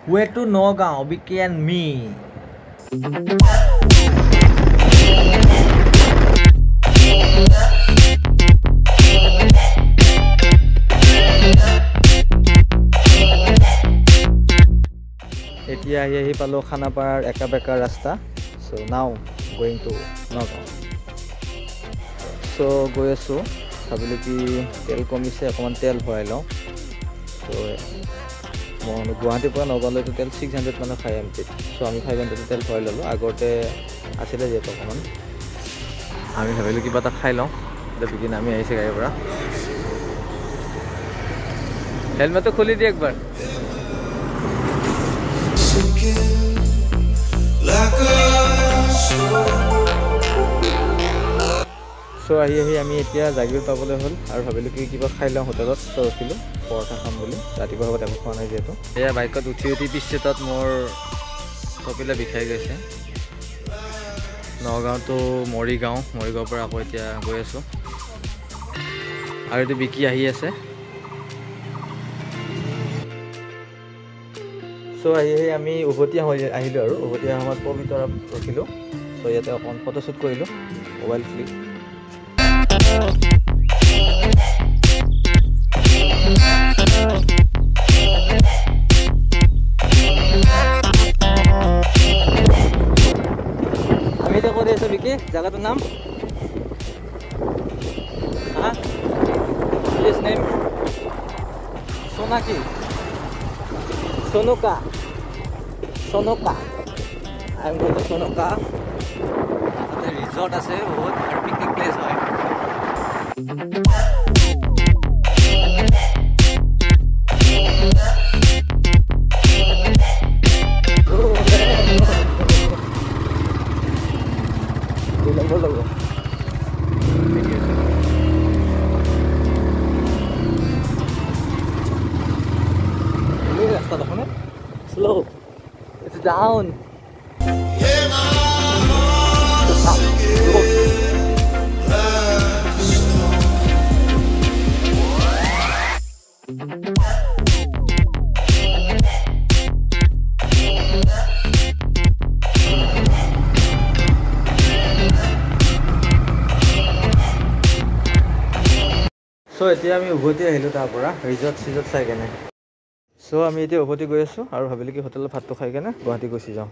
Way to Nagaon, Vicky and me. এতিয়া আহি পালো খানাপাৰাৰ একাবেকা ৰাস্তা so now going to Nagaon so গৈ আছো ভাবিলো কি তেল কমিছে অকমান তেল ভৰাই লওঁ so মই গুৱাহাটীৰ পৰা নগাঁৱলৈকে তেল 600 মান খাই এমটি so আমি 500 তেল ভৰাই ললো আগতে আছিলে যে অকমান আমি ভাবিলো কিবা এটা খাই লওঁ বিকিন আমি আহিছে গাড়ীৰ পৰা হেলমেটটো খুলি দি একবাৰ so আহি আমি এতিয়া জাগিৰ পাবলৈ হল আৰু ভাবিলো কি কিবা খাই লওঁ হোটেলত তো ৰখিলো পৰঠা খাম বুলি ৰাতিপুৱা আগত একো খোৱা নাই যেটো এয়া বাইকত উঠি পিছতেত মোৰ কপিলা বিখাই গৈছে নগাঁও তো মৰিগাঁওৰ পৰা আকৌ এতিয়া গৈ আছো আৰু এটো বিকি আহি আছে so আমি উভতি আহিলো আৰু উভতি সময়ত পবিতৰাত ৰখিলো so ইয়াতে অকন ফটো শুট কৰিলো মোবাইল ক্লিক আমি এটা করে আছো বিকি জায়গাটার নাম হ্যাঁ place name Sonaki Sonoka I'm going to Sonoka the resort আছে বহুত আর পিকনিক প্লেস হয় Slow. It's down. So এতিয়া আমি উভতি আহিলো তাৰ পৰা ৰিজৰ্ট চাই কেনে so আমি এতিয়া উভতি গৈ আছো আৰু ভাবিলো কি হোটেলত ভাতটো খাই কেনে গুৱাহাটী গৈছি যাওঁ